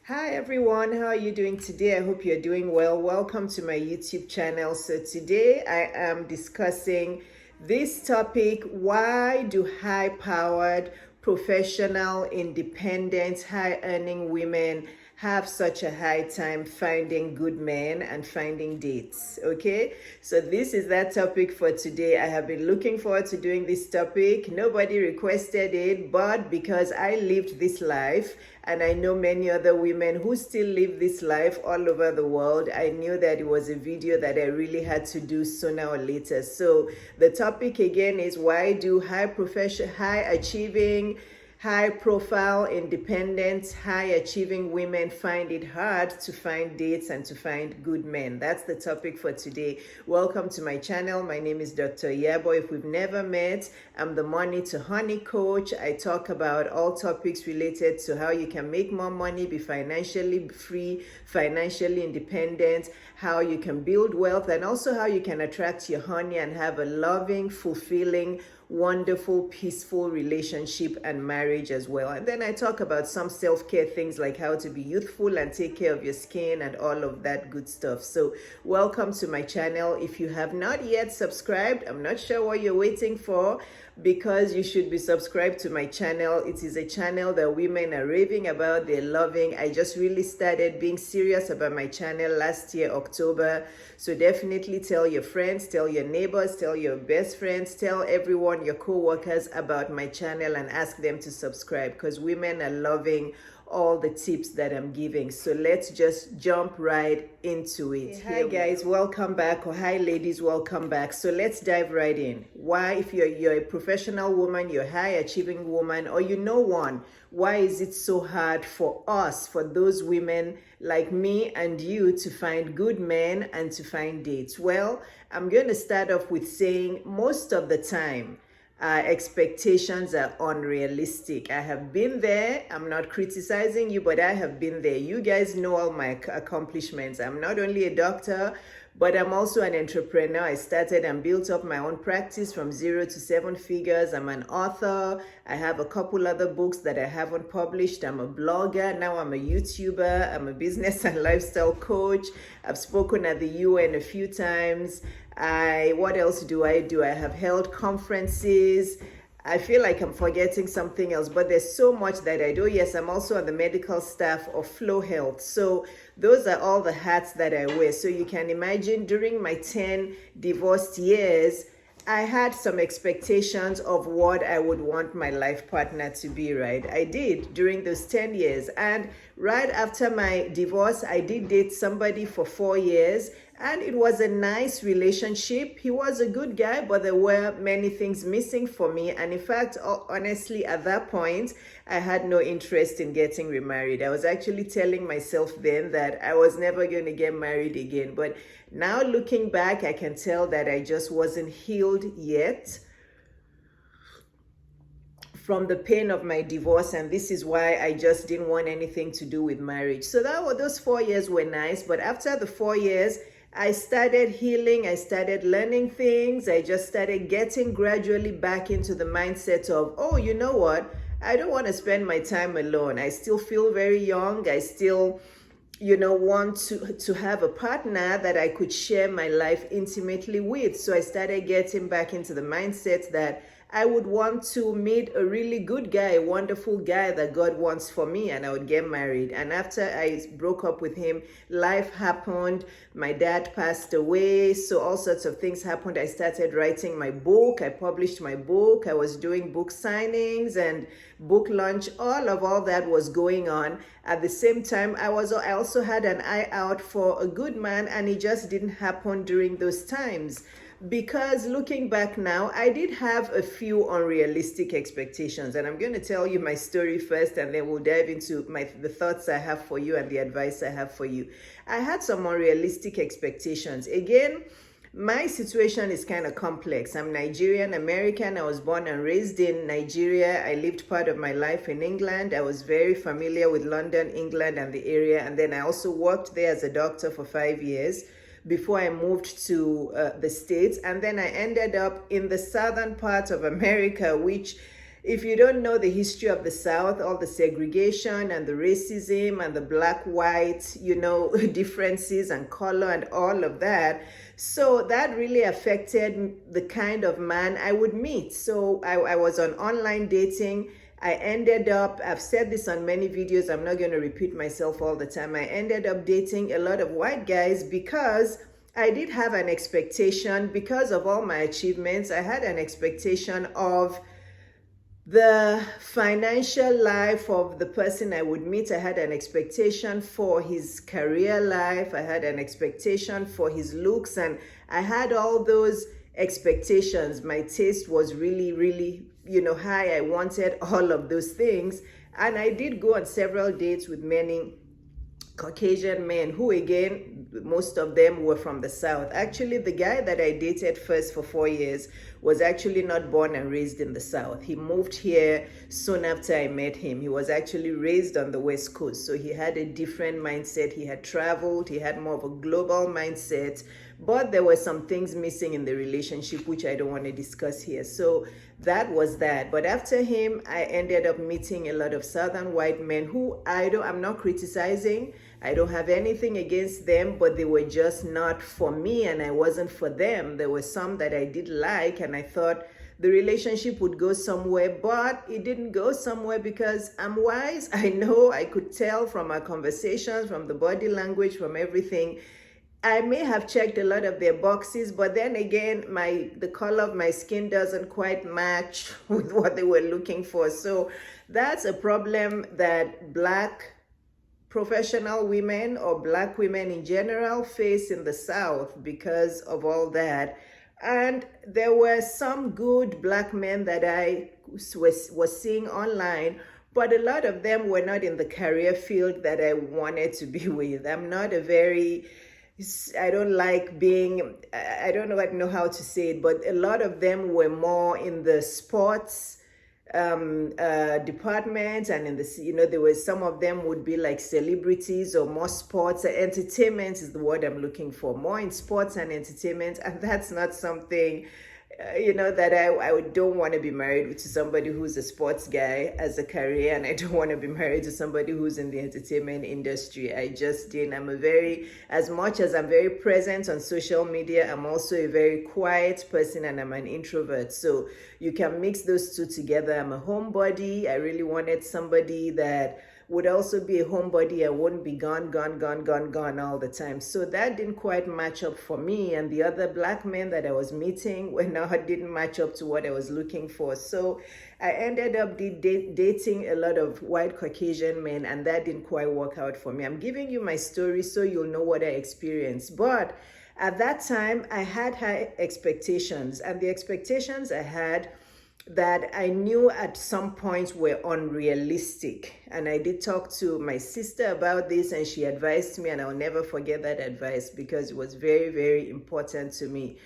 Hi everyone, how are you doing today? I hope you're doing well. Welcome to my YouTube channel. So today I am discussing this topic: why do high-powered, professional, independent, high-earning women have such a high time finding good men and finding dates? Okay, so this is that topic for today. I have been looking forward to doing this topic. Nobody requested it, but because I lived this life and I know many other women who still live this life all over the world, I knew that it was a video that I really had to do sooner or later. So the topic again is: why do high achieving, high profile, independent, high achieving women find it hard to find dates and to find good men? That's the topic for today. Welcome to my channel. My name is Dr. Iyabo. If we've never met, I'm the Money to Honey coach. I talk about all topics related to how you can make more money, be financially free, financially independent, how you can build wealth, and also how you can attract your honey and have a loving, fulfilling, wonderful, peaceful relationship and marriage as well. And then I talk about some self-care things like how to be youthful and take care of your skin and all of that good stuff. So welcome to my channel. If you have not yet subscribed, I'm not sure what you're waiting for, because you should be subscribed to my channel. It is a channel that women are raving about, they're loving. I just really started being serious about my channel last year, October. So definitely tell your friends, tell your neighbors, tell your best friends, tell everyone, your co-workers, about my channel and ask them to subscribe, because women are loving all the tips that I'm giving. So let's just jump right into it. Hi guys, welcome back, or hi ladies, welcome back. So let's dive right in. Why, if you're a professional woman, you're a high achieving woman, or you know one, why is it so hard for us, for those women like me and you, to find good men and to find dates? Well, I'm going to start off with saying most of the time, expectations are unrealistic. I have been there. I'm not criticizing you, but I have been there. You guys know all my accomplishments. I'm not only a doctor, but I'm also an entrepreneur. I started and built up my own practice from 0 to 7 figures. I'm an author. I have a couple other books that I haven't published. I'm a blogger. Now I'm a YouTuber. I'm a business and lifestyle coach. I've spoken at the UN a few times. What else do? I have held conferences. I feel like I'm forgetting something else, but there's so much that I do. Yes, I'm also on the medical staff of Flow Health. So those are all the hats that I wear. So you can imagine, during my 10 divorced years, I had some expectations of what I would want my life partner to be, right? I did during those 10 years. And right after my divorce, I did date somebody for 4 years. And it was a nice relationship. He was a good guy, but there were many things missing for me. And in fact, honestly, at that point, I had no interest in getting remarried. I was actually telling myself then that I was never going to get married again. But now looking back, I can tell that I just wasn't healed yet from the pain of my divorce, and this is why I just didn't want anything to do with marriage. So those 4 years were nice, but after the 4 years, I started healing, I started learning things, I just started getting gradually back into the mindset of, oh, you know what, I don't want to spend my time alone. I still feel very young. I still, want to have a partner that I could share my life intimately with. So I started getting back into the mindset that I would want to meet a really good guy, a wonderful guy that God wants for me, and I would get married. And after I broke up with him, life happened. My dad passed away, so all sorts of things happened. I started writing my book. I published my book. I was doing book signings and book launch. All that was going on. At the same time, I also had an eye out for a good man, and it just didn't happen during those times. Because looking back now, I did have a few unrealistic expectations, and I'm going to tell you my story first, and then we'll dive into the thoughts I have for you and the advice I have for you. I had some unrealistic expectations. Again, my situation is kind of complex. I'm Nigerian American. I was born and raised in Nigeria. I lived part of my life in England. I was very familiar with London, England, and the area, and then I also worked there as a doctor for 5 years before I moved to the States. And then I ended up in the southern part of America, which If you don't know the history of the South, all the segregation and the racism and the black white, differences and color and all of that. So that really affected the kind of man I would meet. So I was on online dating. I ended up, I've said this on many videos, I'm not going to repeat myself all the time. I ended up dating a lot of white guys because I did have an expectation, because of all my achievements, I had an expectation of the financial life of the person I would meet. I had an expectation for his career life. I had an expectation for his looks, and I had all those expectations. My taste was really, really, high. I wanted all of those things. And I did go on several dates with many Caucasian men who, again, most of them were from the South. Actually, the guy that I dated first for 4 years was actually not born and raised in the South. He moved here soon after I met him. He was actually raised on the West Coast, so he had a different mindset. He had traveled, he had more of a global mindset, but there were some things missing in the relationship which I don't want to discuss here. So that was that. But after him, I ended up meeting a lot of Southern white men who I'm not criticizing. I don't have anything against them, but they were just not for me and I wasn't for them. There were some that I did like and I thought the relationship would go somewhere, but it didn't go somewhere because I'm wise. I know, I could tell from our conversations, from the body language, from everything. I may have checked a lot of their boxes, but then again, the color of my skin doesn't quite match with what they were looking for. So that's a problem that Black professional women or Black women in general face in the South because of all that. And there were some good Black men that I was seeing online, but a lot of them were not in the career field that I wanted to be with. I don't like being, I don't know how to say it, but a lot of them were more in the sports department, and in the, there was, some of them would be like celebrities or more sports. Entertainment is the word I'm looking for, more in sports and entertainment, and that's not something that I don't want to be married to somebody who's a sports guy as a career, and I don't want to be married to somebody who's in the entertainment industry. I just didn't. As much as I'm very present on social media, I'm also a very quiet person and I'm an introvert. So you can mix those two together. I'm a homebody. I really wanted somebody that would also be a homebody and wouldn't be gone all the time. So that didn't quite match up for me. And the other Black men that I was meeting didn't match up to what I was looking for. So I ended up dating a lot of white Caucasian men, and that didn't quite work out for me. I'm giving you my story so you'll know what I experienced. But at that time, I had high expectations, and the expectations I had that I knew at some points were unrealistic. And I did talk to my sister about this, and she advised me, and I'll never forget that advice because it was very, very important to me.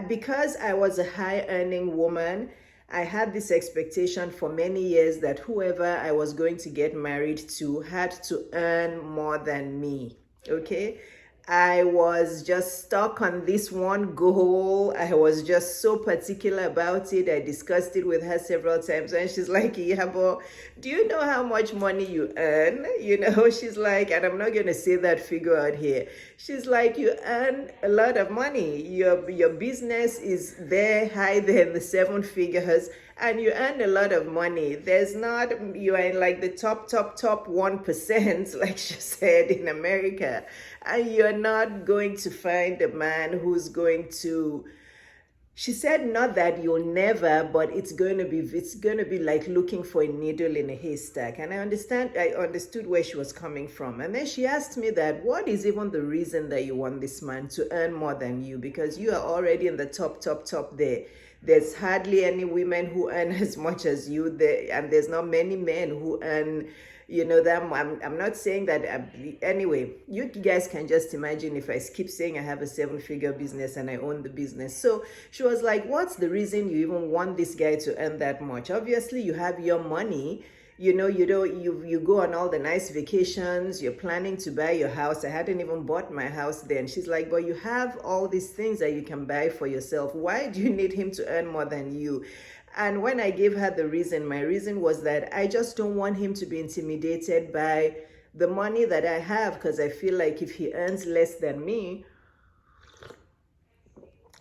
Because I was a high-earning woman, I had this expectation for many years that whoever I was going to get married to had to earn more than me, okay? I was just stuck on this one goal. I was just so particular about it. I discussed it with her several times, and she's like, Iyabo, do you know how much money you earn? She's like, and I'm not going to say that figure out here. She's like, you earn a lot of money. Your business is high there in the 7 figures, and you earn a lot of money. You are in like the top 1%, like she said, in America. And you're not going to find a man who's going to, she said, not that you'll never, but it's going to be like looking for a needle in a haystack. And I understood where she was coming from. And then she asked me that, what is even the reason that you want this man to earn more than you? Because you are already in the top there. There's hardly any women who earn as much as you there, and there's not many men who earn, I'm not saying that. Anyway, you guys can just imagine if I keep saying I have a 7-figure business and I own the business. So she was like, what's the reason you even want this guy to earn that much? Obviously, you have your money. You go on all the nice vacations, you're planning to buy your house. I hadn't even bought my house then. She's like, but you have all these things that you can buy for yourself. Why do you need him to earn more than you? And when I gave her the reason, my reason was that I just don't want him to be intimidated by the money that I have, because I feel like if he earns less than me,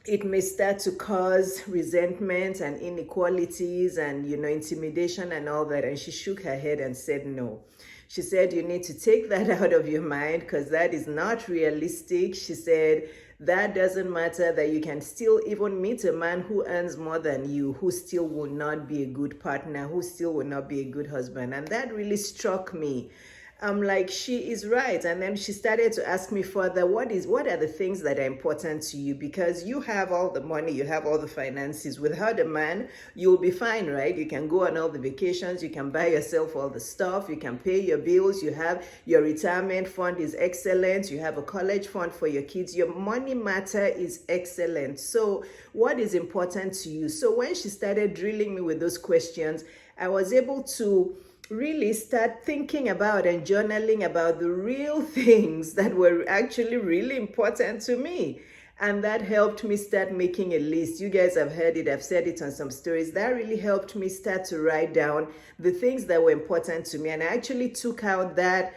it may start to cause resentment and inequalities and, intimidation and all that. And she shook her head and said no. She said, you need to take that out of your mind, because that is not realistic. She said, that doesn't matter, that you can still even meet a man who earns more than you, who still will not be a good partner, who still will not be a good husband. And that really struck me. I'm like, she is right. And then she started to ask me further, what are the things that are important to you? Because you have all the money, you have all the finances. Without a man, you'll be fine, right? You can go on all the vacations, you can buy yourself all the stuff, you can pay your bills, you have your retirement fund is excellent, you have a college fund for your kids, your money matter is excellent. So what is important to you? So when she started drilling me with those questions, I was able to really start thinking about and journaling about the real things that were actually really important to me. And that helped me start making a list. You guys have heard it, I've said it on some stories. That really helped me start to write down the things that were important to me. And I actually took out that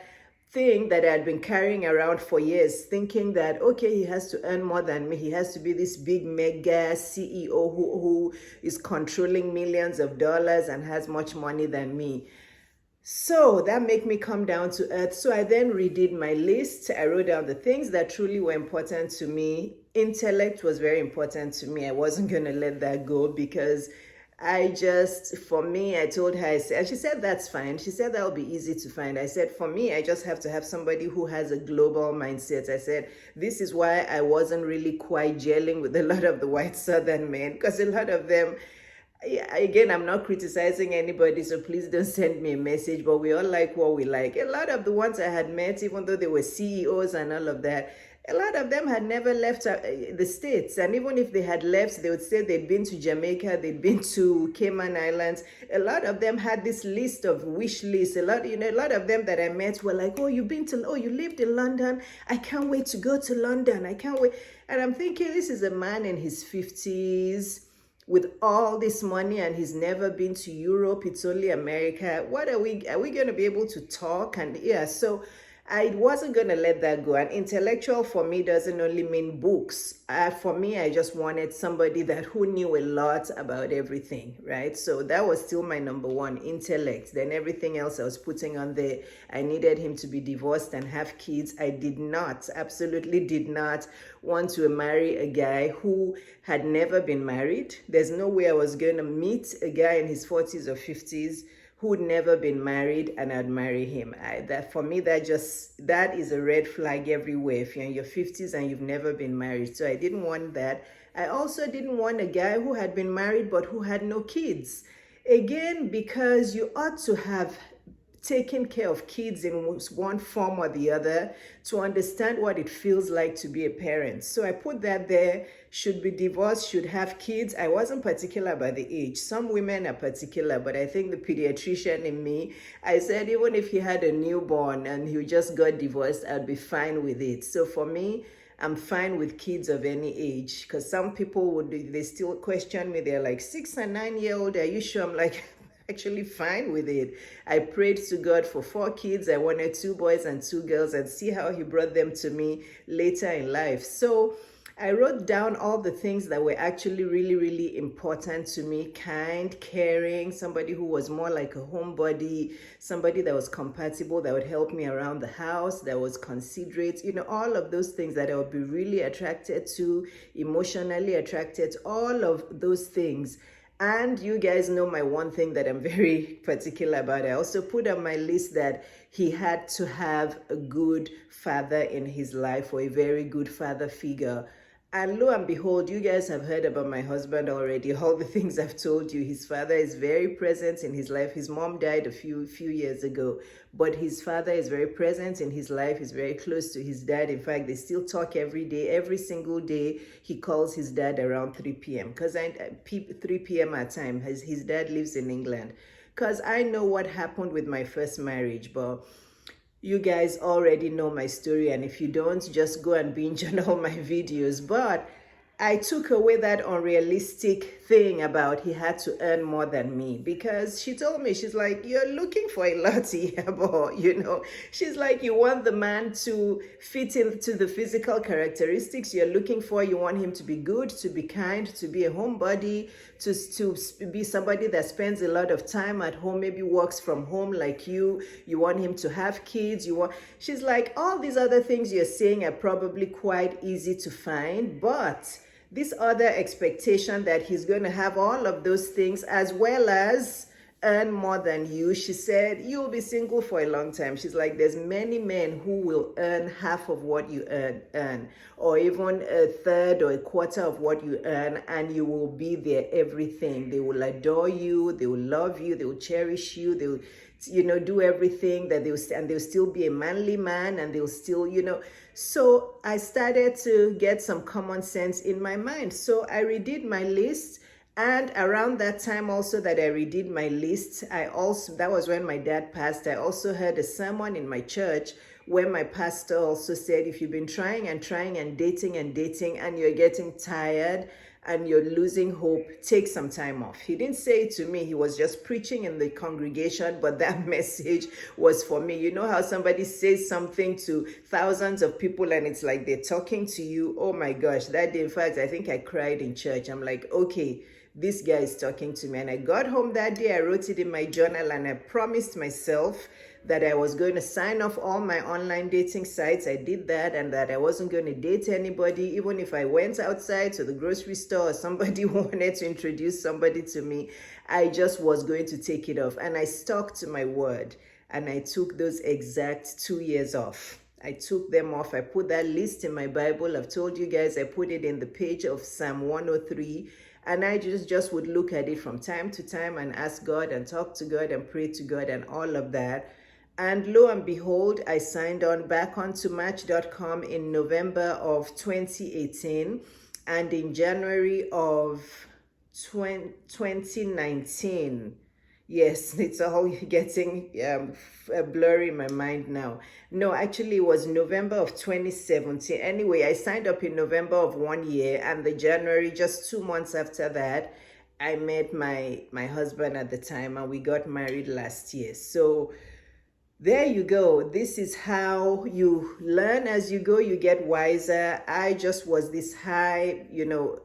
thing that I had been carrying around for years, thinking that, okay, he has to earn more than me. He has to be this big mega CEO who is controlling millions of dollars and has much money than me. So that made me come down to earth. So I then redid my list. I wrote down the things that truly were important to me. Intellect was very important to me. I wasn't going to let that go, because for me, I told her, and she said, that's fine. She said, that'll be easy to find. I said, for me, I just have to have somebody who has a global mindset. I said, this is why I wasn't really quite gelling with a lot of the white Southern men, because a lot of them, again, I'm not criticizing anybody, so please don't send me a message, but we all like what we like. A lot of the ones I had met, even though they were CEOs and all of that, a lot of them had never left the States. And even if they had left, they would say they'd been to Jamaica, they'd been to Cayman Islands. A lot of them had this list of wish lists. A lot of them that I met were like, oh, you lived in London. I can't wait to go to London. I can't wait. And I'm thinking, this is a man in his 50s with all this money, and he's never been to Europe. It's only America. What are we going to be able to talk? And yeah, so I wasn't going to let that go. And intellectual for me doesn't only mean books. For me, I just wanted somebody who knew a lot about everything, right? So that was still my number one, intellect. Then everything else I was putting on there. I needed him to be divorced and have kids. I absolutely did not want to marry a guy who had never been married. There's no way I was going to meet a guy in his 40s or 50s who'd never been married and I'd marry him. For me, that is a red flag everywhere. If you're in your 50s and you've never been married. So I didn't want that. I also didn't want a guy who had been married but who had no kids. Again, because you ought to have taken care of kids in one form or the other to understand what it feels like to be a parent. So I put that there. Should be divorced, should have kids. I wasn't particular about the age. Some women are particular, but I think the pediatrician in me, I said even if he had a newborn and he just got divorced, I'd be fine with it. So for me, I'm fine with kids of any age, because some people they still question me. They're like, 6 and 9 year old, are you sure? I'm like, actually fine with it. I prayed to God for 4 kids. I wanted 2 boys and 2 girls, and see how he brought them to me later in life. So I wrote down all the things that were actually really, really important to me. Kind, caring, somebody who was more like a homebody, somebody that was compatible, that would help me around the house, that was considerate, all of those things that I would be really attracted to, emotionally attracted, all of those things. And you guys know my one thing that I'm very particular about. I also put on my list that he had to have a good father in his life, or a very good father figure. And lo and behold, you guys have heard about my husband already, all the things I've told you. His father is very present in his life. His mom died a few years ago, but his father is very present in his life. He's very close to his dad. In fact, they still talk every day. Every single day, he calls his dad around 3 p.m. because 3 p.m. our time. His dad lives in England. Because I know what happened with my first marriage, but you guys already know my story, and if you don't, just go and binge on all my videos. But I took away that unrealistic thing about he had to earn more than me, because she told me, she's like, you're looking for a lot, Iyabo, she's like, you want the man to fit into the physical characteristics you're looking for. You want him to be good, to be kind, to be a homebody, to be somebody that spends a lot of time at home, maybe works from home like you want him to have kids, she's like, all these other things you're saying are probably quite easy to find, but this other expectation that he's going to have all of those things as well as earn more than you. She said, you'll be single for a long time. She's like, there's many men who will earn half of what you earn, or even a third or a quarter of what you earn, and you will be their everything. They will adore you, they will love you, they will cherish you, they will do everything that they'll still be a manly man, and they'll still, So I started to get some common sense in my mind. So I redid my list. And around that time also that I redid my list, that was when my dad passed. I also heard a sermon in my church where my pastor also said, if you've been trying and dating and you're getting tired and you're losing hope, take some time off. He didn't say it to me. He was just preaching in the congregation, but that message was for me. You know how somebody says something to thousands of people and it's like they're talking to you? Oh my gosh, that day, in fact, I think I cried in church. I'm like, okay, this guy is talking to me. And I got home that day, I wrote it in my journal, and I promised myself that I was going to sign off all my online dating sites. I did that, and that I wasn't going to date anybody. Even if I went outside to the grocery store or somebody wanted to introduce somebody to me, I just was going to take it off. And I stuck to my word, and I took those exact 2 years off. I took them off. I put that list in my Bible. I've told you guys, I put it in the page of Psalm 103. And I just would look at it from time to time and ask God and talk to God and pray to God and all of that. And lo and behold, I signed on back onto Match.com in November of 2018. And in January of 2019, yes, it's all getting blurry in my mind now. No, actually, it was November of 2017. Anyway, I signed up in November of 1 year, and the January, just 2 months after that, I met my husband at the time, and we got married last year. So there you go. This is how you learn as you go. You get wiser. I just was this high,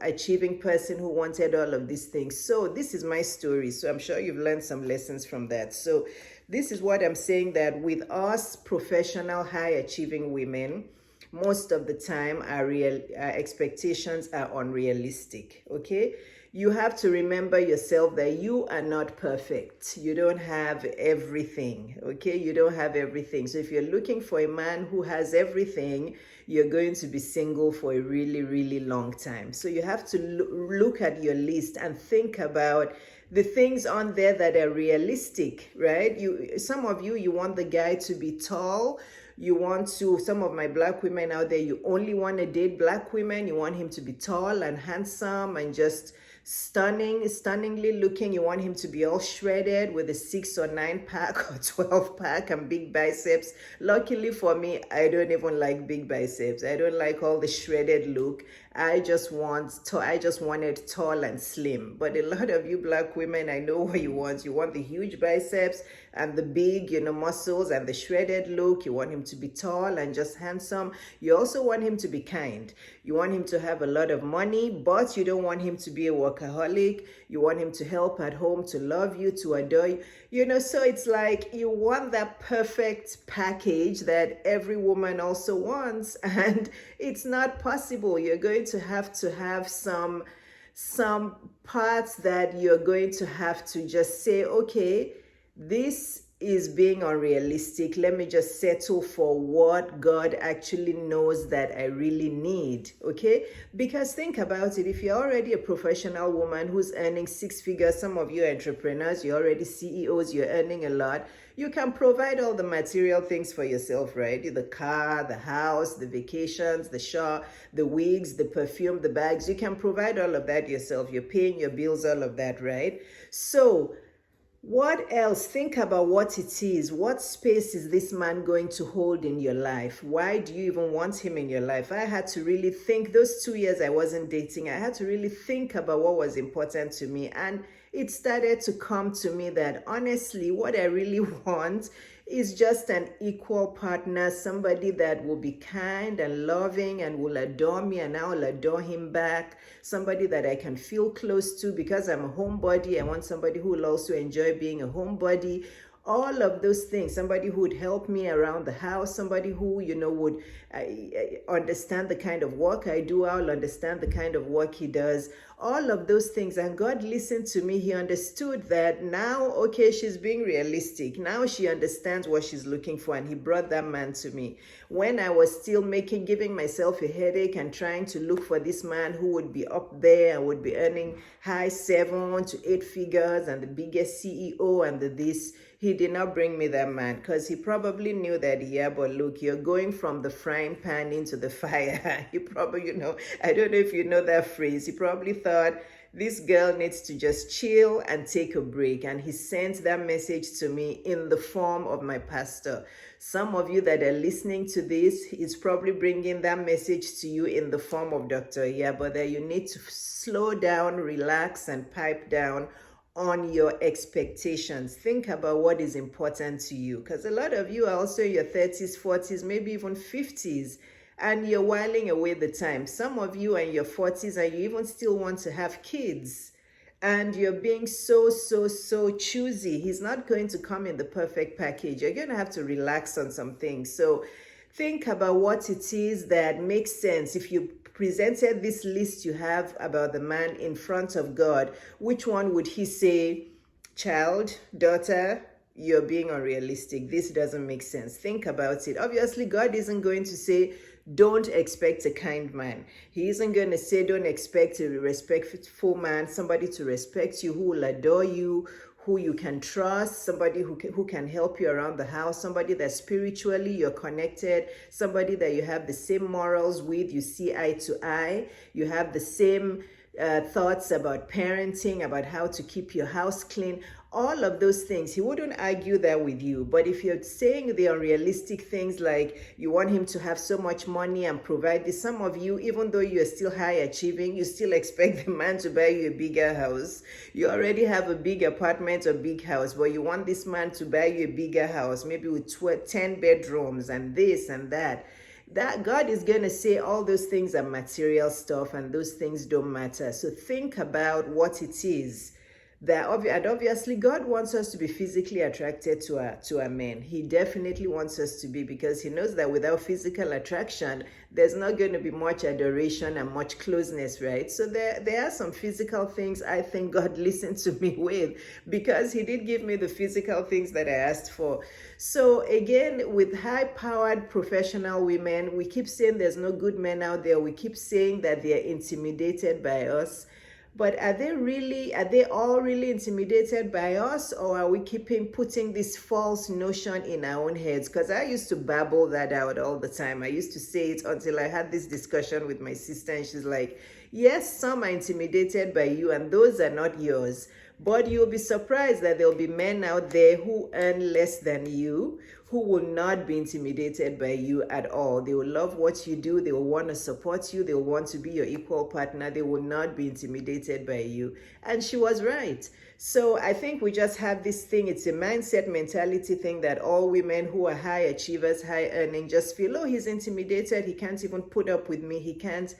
achieving person who wanted all of these things. So this is my story. So I'm sure you've learned some lessons from that. So this is what I'm saying, that with us professional, high achieving women, most of the time our expectations are unrealistic. Okay. You have to remember yourself that you are not perfect. You don't have everything, okay? You don't have everything. So if you're looking for a man who has everything, you're going to be single for a really, really long time. So you have to look at your list and think about the things on there that are realistic, right? Some of you want the guy to be tall. Some of my black women out there, you only want to date black women. You want him to be tall and handsome and just stunningly looking. You want him to be all shredded with a 6 or 9 pack or 12 pack and big biceps. Luckily for me, I don't even like big biceps. I don't like all the shredded look. I just wanted tall and slim. But a lot of you black women, I know what you want. You want the huge biceps and the big, muscles and the shredded look. You want him to be tall and just handsome. You also want him to be kind. You want him to have a lot of money, but you don't want him to be a workaholic. You want him to help at home, to love you, to adore you. So it's like you want that perfect package that every woman also wants, and it's not possible. You're going to have some parts that you're going to have to just say, okay, this is being unrealistic. Let me just settle for what God actually knows that I really need, okay? Because think about it. If you're already a professional woman who's earning 6 figures, some of you are entrepreneurs, you're already CEOs, you're earning a lot, you can provide all the material things for yourself, right? The car, the house, the vacations, the shop, the wigs, the perfume, the bags. You can provide all of that yourself. You're paying your bills, all of that, right? So What else? Think about what it is. What space is this man going to hold in your life? Why do you even want him in your life? I had to really think. Those 2 years I wasn't dating, I had to really think about what was important to me. And it started to come to me that honestly, what I really want is just an equal partner, somebody that will be kind and loving and will adore me and I will adore him back, somebody that I can feel close to because I'm a homebody. I want somebody who will also enjoy being a homebody. All of those things, somebody who would help me around the house, somebody who, would understand the kind of work I do, I'll understand the kind of work he does, all of those things. And God listened to me. He understood that now, okay, she's being realistic. Now she understands what she's looking for. And he brought that man to me. When I was still giving myself a headache and trying to look for this man who would be up there and would be earning high 7 to 8 figures and the biggest CEO and this, he did not bring me that man because he probably knew that, yeah, but look, you're going from the frying pan into the fire. He probably, I don't know if you know that phrase. He probably thought this girl needs to just chill and take a break. And he sent that message to me in the form of my pastor. Some of you that are listening to this, is probably bringing that message to you in the form of Dr. Iyabo, that you need to slow down, relax, and pipe down on your expectations. Think about what is important to you, because a lot of you are also in your 30s, 40s, maybe even 50s, and you're whiling away the time. Some of you are in your 40s and you even still want to have kids, and you're being so choosy. He's not going to come in the perfect package. You're going to have to relax on some things. So think about what it is that makes sense. If you presented this list you have about the man in front of God, which one would he say, child, daughter, you're being unrealistic, this doesn't make sense? Think about it. Obviously, God isn't going to say, don't expect a kind man. He isn't going to say, don't expect a respectful man, somebody to respect you, who will adore you, who you can trust, somebody who can help you around the house, somebody that spiritually you're connected, somebody that you have the same morals with, you see eye to eye, you have the same thoughts about parenting, about how to keep your house clean, all of those things. He wouldn't argue that with you. But if you're saying the unrealistic things like you want him to have so much money and provide this, some of you, even though you're still high achieving, you still expect the man to buy you a bigger house. You already have a big apartment or big house, but you want this man to buy you a bigger house, maybe with 10 bedrooms and this and that. That God is going to say all those things are material stuff and those things don't matter. So think about what it is that obviously God wants us to be physically attracted to a man. He definitely wants us to be, because he knows that without physical attraction, there's not going to be much adoration and much closeness, right? So there are some physical things I think God listened to me with, because he did give me the physical things that I asked for. So again, with high-powered professional women, we keep saying there's no good men out there. We keep saying that they're intimidated by us. But are they all really intimidated by us, or are we putting this false notion in our own heads? Because I used to babble that out all the time. I used to say it until I had this discussion with my sister, and she's like, yes, some are intimidated by you, and those are not yours. But you'll be surprised that there'll be men out there who earn less than you, who will not be intimidated by you at all. They will love what you do. They will want to support you. They will want to be your equal partner. They will not be intimidated by you. And she was right. So I think we just have this thing. It's a mindset mentality thing that all women who are high achievers, high earning, just feel, oh, he's intimidated. He can't even put up with me. He can't.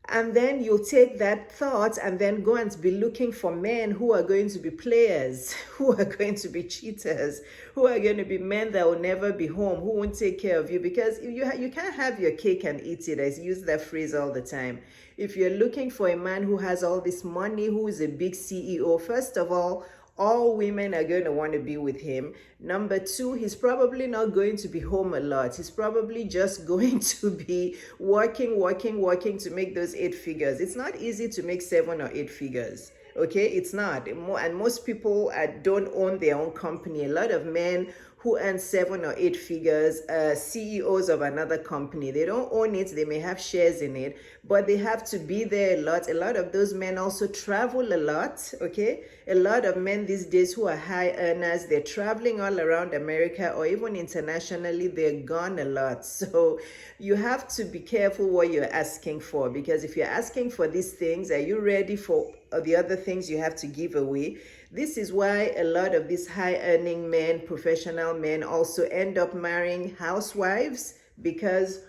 And then you'll take that thought and then go and be looking for men who are going to be players, who are going to be cheaters, who are going to be men that will never be home, who won't take care of you. Because you can't have your cake and eat it. I use that phrase all the time. If you're looking for a man who has all this money, who is a big CEO, first of all women are going to want to be with him. Number two, he's probably not going to be home a lot. He's probably just going to be working to make those 8 figures. It's not easy to make 7 or 8 figures. Okay, it's not. And most people don't own their own company. A lot of men who earn 7 or 8 figures, CEOs of another company. They don't own it, they may have shares in it, but they have to be there a lot. A lot of those men also travel a lot, okay? A lot of men these days who are high earners, they're traveling all around America or even internationally, they're gone a lot. So you have to be careful what you're asking for, because if you're asking for these things, are you ready for the other things you have to give away? This is why a lot of these high earning men, professional men, also end up marrying housewives, because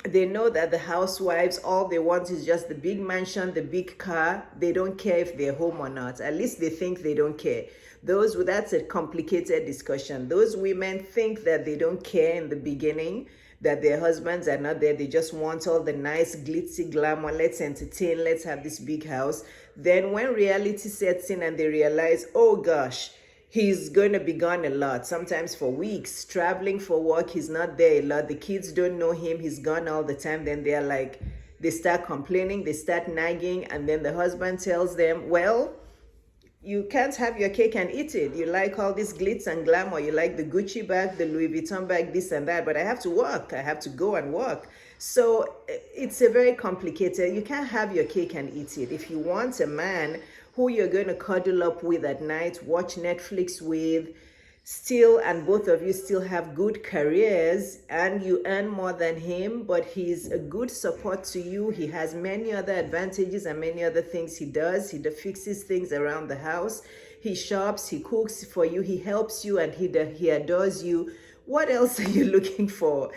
they know that the housewives, all they want is just the big mansion, the big car. They don't care if they're home or not. At least they think they don't care. That's a complicated discussion. Those women think that they don't care in the beginning, that their husbands are not there. They just want all the nice glitzy glamour. Let's entertain, let's have this big house. Then when reality sets in and they realize, oh gosh, he's going to be gone a lot, sometimes for weeks, traveling for work, he's not there a lot, the kids don't know him, he's gone all the time, then they're like, they start complaining, they start nagging, and then the husband tells them, well, you can't have your cake and eat it. You like all this glitz and glamour, you like the Gucci bag, the Louis Vuitton bag, this and that, but I have to work, I have to go and work. So it's a very complicated, you can't have your cake and eat it. If you want a man who you're going to cuddle up with at night, watch Netflix with, still, and both of you still have good careers and you earn more than him, but he's a good support to you. He has many other advantages and many other things he does. He fixes things around the house. He shops, he cooks for you, he helps you, and he adores you. What else are you looking for?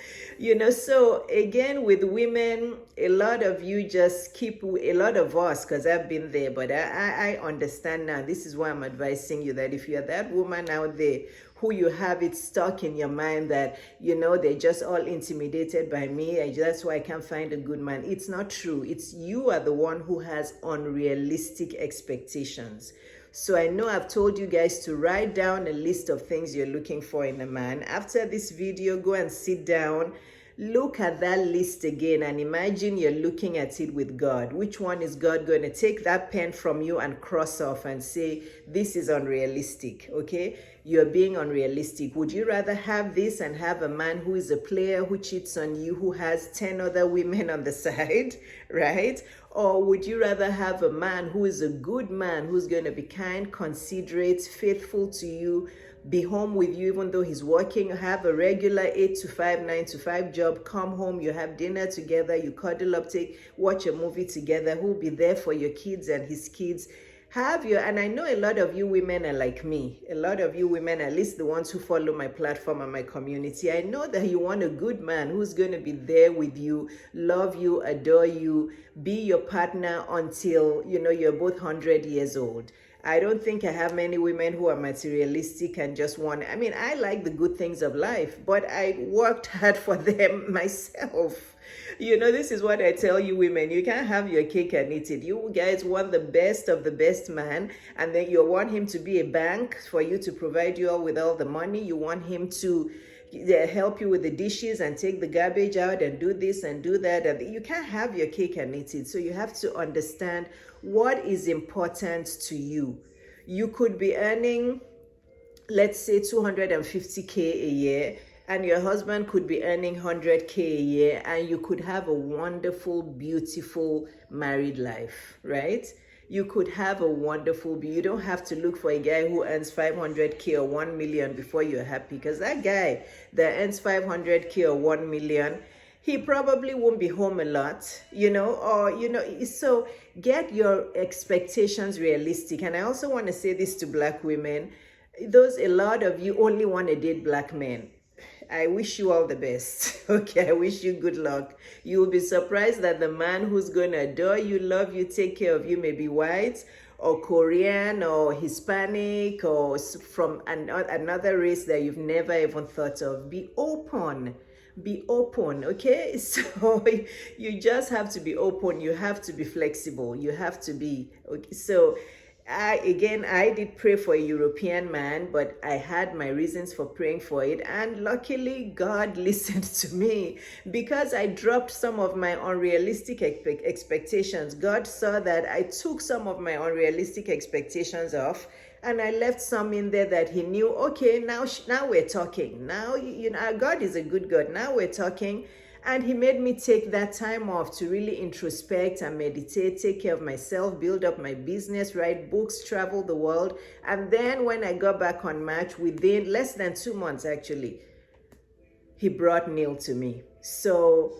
So again, with women, a lot of you just keep, a lot of us, because I've been there, but I understand now. This is why I'm advising you that if you're that woman out there who you have it stuck in your mind that, they're just all intimidated by me, that's why I can't find a good man. It's not true. It's you are the one who has unrealistic expectations. So I know I've told you guys to write down a list of things you're looking for in a man. After this video, go and sit down, look at that list again, and imagine you're looking at it with God. Which one is God going to take that pen from you and cross off and say, this is unrealistic, okay? You're being unrealistic. Would you rather have this and have a man who is a player, who cheats on you, who has 10 other women on the side, right? Or would you rather have a man who is a good man, who's going to be kind, considerate, faithful to you, be home with you even though he's working, have a regular 8 to 5, 9 to 5 job, come home, you have dinner together, you cuddle up, watch a movie together, who'll be there for your kids and his kids. And I know a lot of you women are like me. A lot of you women, at least the ones who follow my platform and my community, I know that you want a good man who's going to be there with you, love you, adore you, be your partner until, you're both 100 years old. I don't think I have many women who are materialistic and just want, I like the good things of life, but I worked hard for them myself. This is what I tell you women, you can't have your cake and eat it. You guys want the best of the best man, and then you want him to be a bank for you to provide you all with all the money. You want him to help you with the dishes and take the garbage out and do this and do that. And you can't have your cake and eat it. So you have to understand what is important to you. You could be earning, let's say, 250K a year, and your husband could be earning 100K a year, and you could have a wonderful, beautiful married life, right? You could have a wonderful, you don't have to look for a guy who earns 500K or 1 million before you're happy, because that guy that earns 500K or 1 million, he probably won't be home a lot, so get your expectations realistic. And I also want to say this to Black women, a lot of you only want to date Black men. I wish you all the best. Okay, I wish you good luck. You will be surprised that the man who's going to adore you, love you, take care of you may be white or Korean or Hispanic or from another race that you've never even thought of. Be open, okay? So you just have to be open. You have to be flexible. You have to be, okay? So I did pray for a European man, but I had my reasons for praying for it. And luckily, God listened to me because I dropped some of my unrealistic expectations. God saw that I took some of my unrealistic expectations off. And I left some in there that he knew, okay, now we're talking. Now, God is a good God. Now we're talking. And he made me take that time off to really introspect and meditate, take care of myself, build up my business, write books, travel the world. And then when I got back on March, within less than 2 months actually, he brought Neil to me. So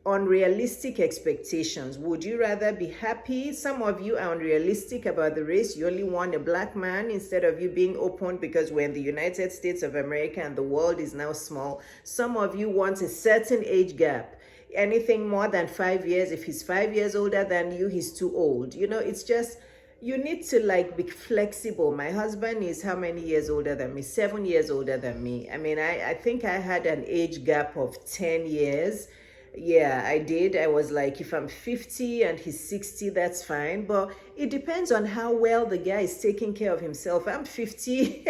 unrealistic expectations. Would you rather be happy? Some of you are unrealistic about the race. You only want a black man instead of you being open because we're in the United States of America and the world is now small. Some of you want a certain age gap. Anything more than 5 years, if he's 5 years older than you, he's too old. It's just, you need to be flexible. My husband is how many years older than me? 7 years older than me. I mean, I think I had an age gap of 10 years. Yeah, I did. I was like, if I'm 50 and he's 60, that's fine. But it depends on how well the guy is taking care of himself. I'm 50.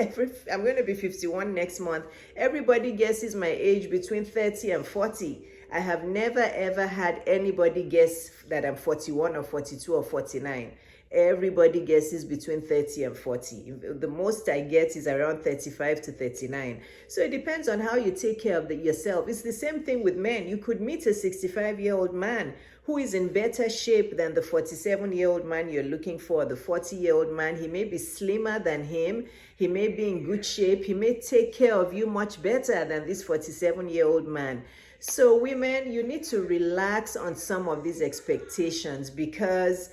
I'm going to be 51 next month. Everybody guesses my age between 30 and 40. I have never, ever had anybody guess that I'm 41 or 42 or 49. Everybody guesses between 30 and 40. The most I get is around 35 to 39. So it depends on how you take care of yourself. It's the same thing with men. You could meet a 65-year-old man who is in better shape than the 47-year-old man you're looking for, the 40-year-old man. He may be slimmer than him. He may be in good shape. He may take care of you much better than this 47-year-old man. So women, you need to relax on some of these expectations because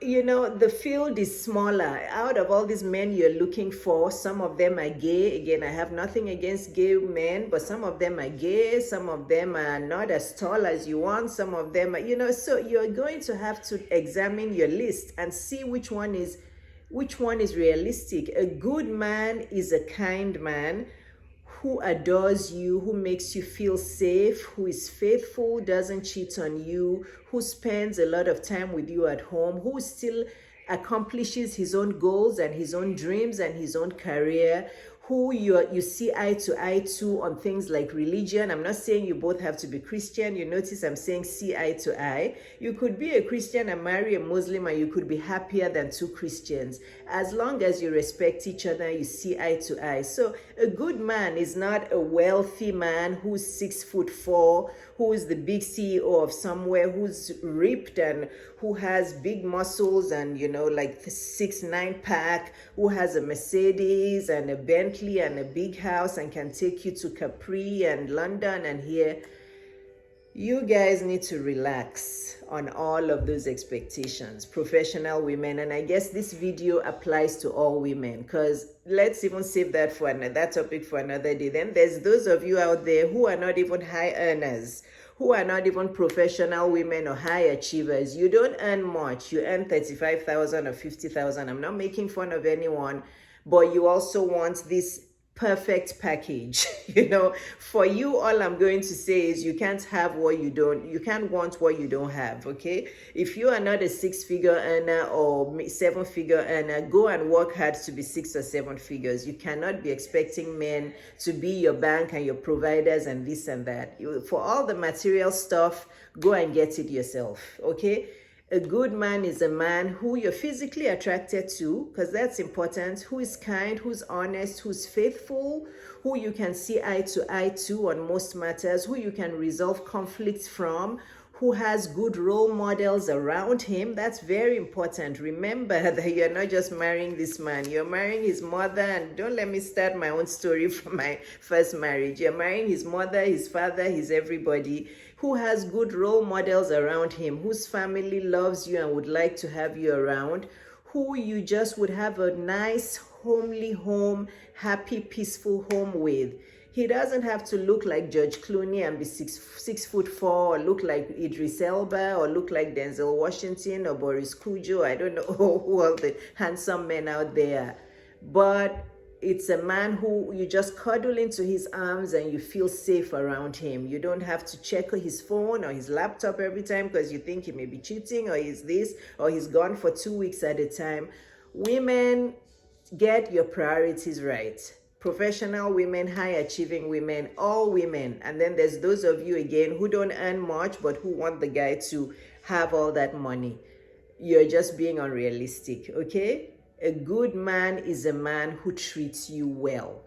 the field is smaller. Out of all these men you're looking for, some of them are gay. Again, I have nothing against gay men, but some of them are gay. Some of them are not as tall as you want. Some of them are, so you're going to have to examine your list and see which one is realistic. A good man is a kind man who adores you, who makes you feel safe, who is faithful, doesn't cheat on you, who spends a lot of time with you at home, who still accomplishes his own goals and his own dreams and his own career, who you see eye to eye to on things like religion. I'm not saying you both have to be Christian. You notice I'm saying see eye to eye. You could be a Christian and marry a Muslim and you could be happier than two Christians. As long as you respect each other, you see eye to eye. So a good man is not a wealthy man who's 6'4", who is the big CEO of somewhere, who's ripped and who has big muscles and, like the 6'9" pack, who has a Mercedes and a Bentley and a big house and can take you to Capri and London and here. You guys need to relax on all of those expectations, professional women. And I guess this video applies to all women because let's even save that topic for another day. Then there's those of you out there who are not even high earners, who are not even professional women or high achievers. You don't earn much. You earn 35,000 or 50,000. I'm not making fun of anyone, but you also want this perfect package. For you, all I'm going to say is you can't want what you don't have. Okay, if you are not a 6-figure earner or 7-figure earner, go and work hard to be 6 or 7 figures. You cannot be expecting men to be your bank and your providers and this and that. For all the material stuff, go and get it yourself. Okay. A good man is a man who you're physically attracted to, because that's important, who is kind, who's honest, who's faithful, who you can see eye to eye to on most matters, who you can resolve conflicts from, who has good role models around him. That's very important. Remember that you're not just marrying this man, you're marrying his mother. And don't let me start my own story from my first marriage. You're marrying his mother, his father, his everybody, who has good role models around him, whose family loves you and would like to have you around, who you just would have a nice, homely home, happy, peaceful home with. He doesn't have to look like George Clooney and be 6'4", or look like Idris Elba, or look like Denzel Washington or Boris Cujo. I don't know who all the handsome men out there. But it's a man who you just cuddle into his arms and you feel safe around him. You don't have to check his phone or his laptop every time because you think he may be cheating or he's this or he's gone for 2 weeks at a time. Women, get your priorities right. Professional women, high achieving women, all women. And then there's those of you again who don't earn much but who want the guy to have all that money. You're just being unrealistic, okay? A good man is a man who treats you well.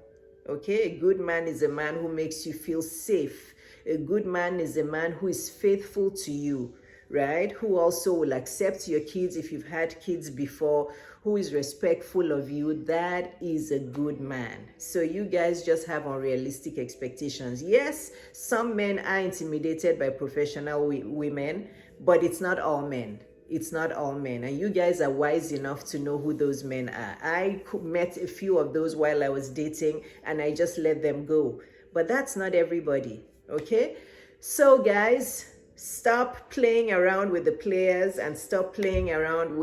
Okay, a good man is a man who makes you feel safe. A good man is a man who is faithful to you, right? Who also will accept your kids if you've had kids before, who is respectful of you. That is a good man. So you guys just have unrealistic expectations. Yes, some men are intimidated by professional women, but it's not all men. It's not all men, and you guys are wise enough to know who those men are. I met a few of those while I was dating, and I just let them go. But that's not everybody, okay? So guys, stop playing around with the players and stop playing around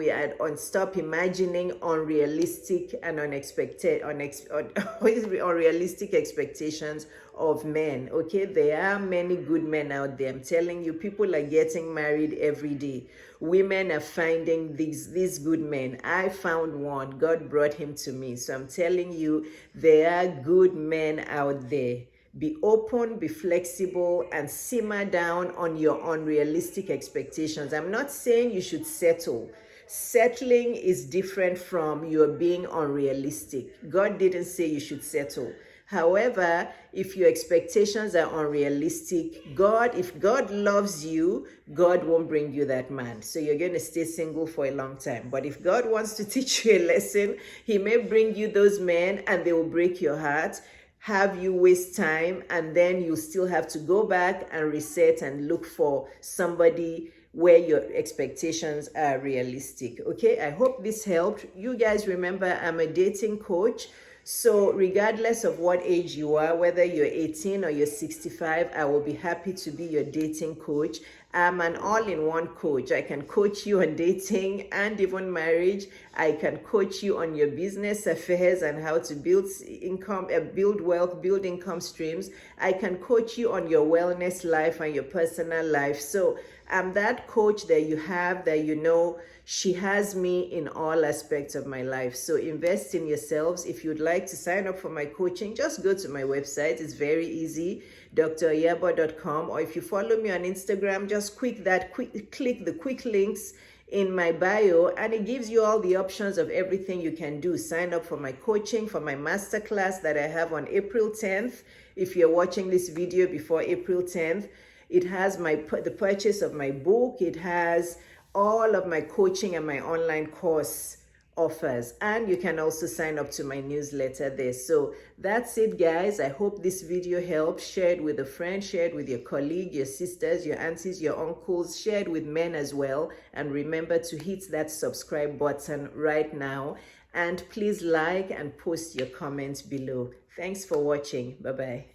stop imagining unrealistic and unrealistic expectations of men. Okay, there are many good men out there. I'm telling you, people are getting married every day. Women are finding these good men. I found one. God brought him to me. So I'm telling you, there are good men out there. Be open, be flexible, and simmer down on your unrealistic expectations. I'm not saying you should settle. Settling is different from your being unrealistic. God didn't say you should settle. However, if your expectations are unrealistic, if God loves you, God won't bring you that man. So you're going to stay single for a long time. But if God wants to teach you a lesson, he may bring you those men and they will break your heart, have you waste time, and then you still have to go back and reset and look for somebody where your expectations are realistic. Okay, I hope this helped. You guys remember, I'm a dating coach. So regardless of what age you are, whether you're 18 or you're 65, I will be happy to be your dating coach. I'm an all-in-one coach. I can coach you on dating and even marriage. I can coach you on your business affairs and how to build income, build wealth, build income streams. I can coach you on your wellness life and your personal life. So I'm that coach that you have, that you know, she has me in all aspects of my life. So invest in yourselves. If you'd like to sign up for my coaching, just go to my website. It's very easy, driyabo.com. Or if you follow me on Instagram, just click the quick links in my bio, and it gives you all the options of everything you can do. Sign up for my coaching, for my masterclass that I have on April 10th. If you're watching this video before April 10th, it has the purchase of my book. It has all of my coaching and my online course offers, and you can also sign up to my newsletter there. So that's it, guys. I hope this video helped. Share it with a friend, share it with your colleague, your sisters, your aunties, your uncles, share it with men as well. And remember to hit that subscribe button right now, and please like and post your comments below. Thanks for watching. Bye-bye.